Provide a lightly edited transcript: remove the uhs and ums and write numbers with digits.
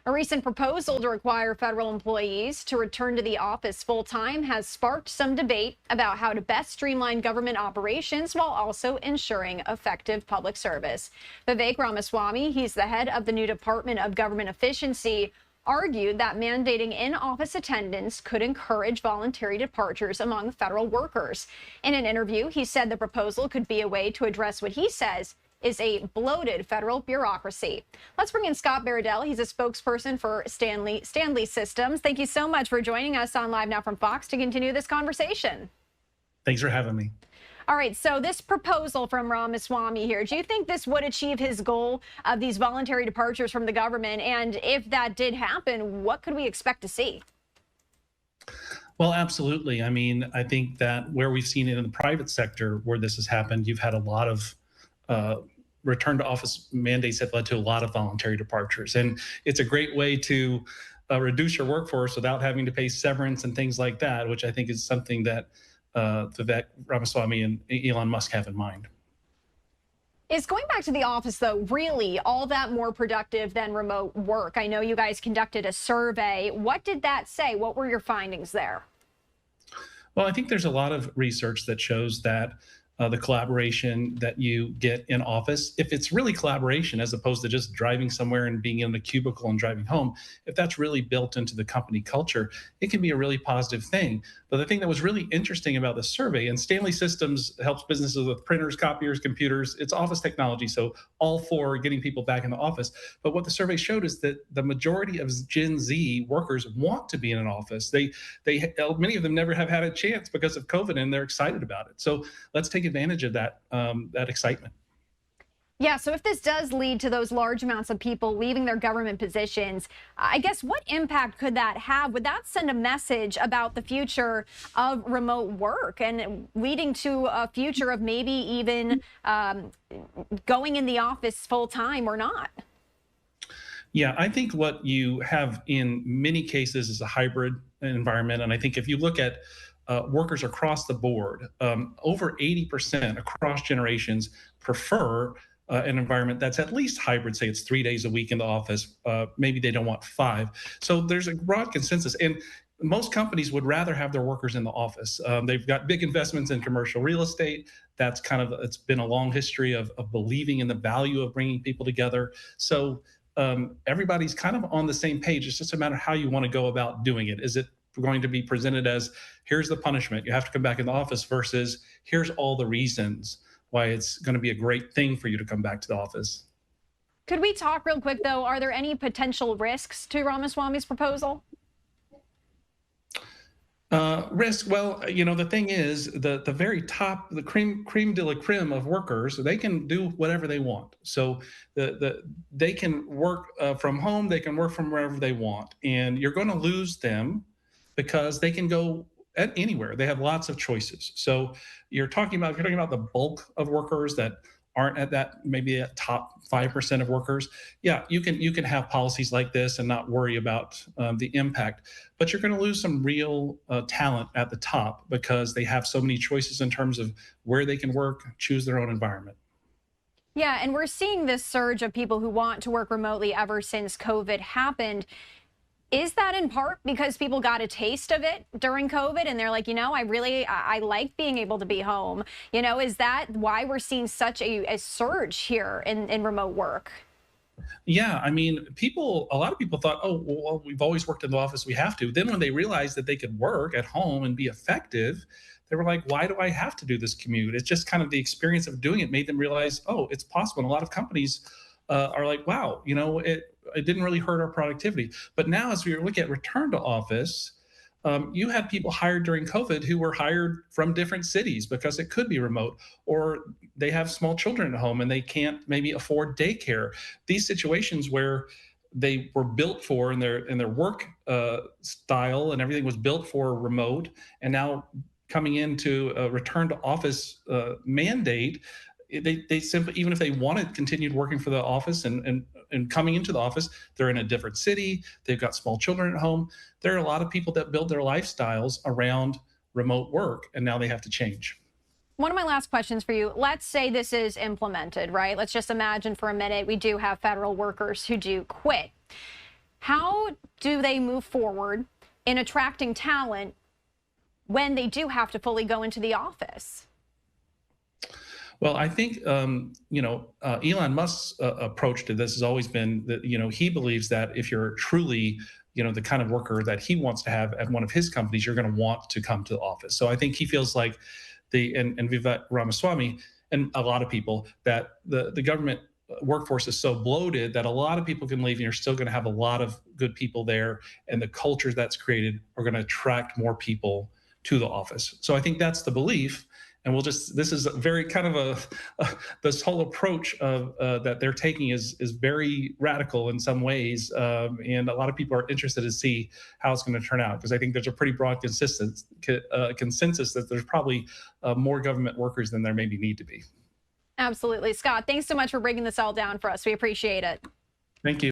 A recent proposal to require federal employees to return to the office full-time has sparked some debate about how to best streamline government operations while also ensuring effective public service. Vivek Ramaswamy, he's the head of the new Department of Government Efficiency, argued that mandating in-office attendance could encourage voluntary departures among federal workers. In an interview, he said the proposal could be a way to address what he says is a bloated federal bureaucracy. Let's bring in Scott Baradell. He's a spokesperson for Stanley Systems. Thank you so much for joining us on Live Now from Fox to continue this conversation. Thanks for having me. All right, so this proposal from Ramaswamy here, do you think this would achieve his goal of these voluntary departures from the government? And if that did happen, what could we expect to see? Well, absolutely. I mean, I think that where we've seen it in the private sector where this has happened, you've had a lot of return to office mandates that led to a lot of voluntary departures. And it's a great way to reduce your workforce without having to pay severance and things like that, which I think is something that Vivek Ramaswamy and Elon Musk have in mind. Is going back to the office, though, really all that more productive than remote work? I know you guys conducted a survey. What did that say? What were your findings there? Well, I think there's a lot of research that shows that the collaboration that you get in office, if it's really collaboration as opposed to just driving somewhere and being in the cubicle and driving home, if that's really built into the company culture, it can be a really positive thing. But the thing that was really interesting about the survey, and Stanley Systems helps businesses with printers, copiers, computers, it's office technology, so all for getting people back in the office. But what the survey showed is that the majority of Gen Z workers want to be in an office. Many of them never have had a chance because of COVID, and they're excited about it. So let's take advantage of that excitement. Yeah, so if this does lead to those large amounts of people leaving their government positions, I guess what impact could that have? Would that send a message about the future of remote work and leading to a future of maybe even going in the office full time or not? Yeah, I think what you have in many cases is a hybrid environment. And I think if you look at workers across the board, over 80% across generations prefer an environment that's at least hybrid, say it's 3 days a week in the office. Maybe they don't want 5. So there's a broad consensus. And most companies would rather have their workers in the office. They've got big investments in commercial real estate. That's it's been a long history of believing in the value of bringing people together. So everybody's kind of on the same page. It's just a matter of how you want to go about doing it. Is it going to be presented as, here's the punishment, you have to come back in the office, versus here's all the reasons why it's going to be a great thing for you to come back to the office? Could we talk real quick, though? Are there any potential risks to Ramaswamy's proposal? Risk, well, you know, the thing is, the very top, the creme de la creme of workers, they can do whatever they want. So they can work from home, they can work from wherever they want, and you're going to lose them because they can go anywhere. They have lots of choices. So you're talking about the bulk of workers that aren't at that, maybe at top 5% of workers. Yeah, you can have policies like this and not worry about the impact, but you're going to lose some real talent at the top because they have so many choices in terms of where they can work, choose their own environment. Yeah, and we're seeing this surge of people who want to work remotely ever since COVID happened. Is that in part because people got a taste of it during COVID and they're like, you know, I like being able to be home? You know, is that why we're seeing such a surge here in remote work? Yeah, I mean, a lot of people thought, oh, well, we've always worked in the office, we have to. Then when they realized that they could work at home and be effective, they were like, why do I have to do this commute? It's just kind of the experience of doing it made them realize, oh, it's possible. And a lot of companies are like, wow, you know, it didn't really hurt our productivity. But now, as we look at return to office, you had people hired during COVID who were hired from different cities because it could be remote, or they have small children at home and they can't maybe afford daycare. These situations where they were built for in their work style and everything was built for remote, and now coming into a return to office mandate, they simply, even if they wanted continued working for the office and coming into the office, they're in a different city, they've got small children at home. There are a lot of people that build their lifestyles around remote work, and now they have to change. One of my last questions for you, let's say this is implemented, right? Let's just imagine for a minute we do have federal workers who do quit. How do they move forward in attracting talent when they do have to fully go into the office? Well, I think Elon Musk's approach to this has always been that he believes that if you're truly the kind of worker that he wants to have at one of his companies, you're going to want to come to the office. So I think he feels like and Vivek Ramaswamy and a lot of people that the government workforce is so bloated that a lot of people can leave and you're still going to have a lot of good people there, and the culture that's created are going to attract more people to the office. So I think that's the belief. And this is a very kind of this whole approach of that they're taking is very radical in some ways, and a lot of people are interested to see how it's going to turn out, because I think there's a pretty broad consensus that there's probably more government workers than there maybe need to be. Absolutely. Scott, thanks so much for breaking this all down for us. We appreciate it. Thank you.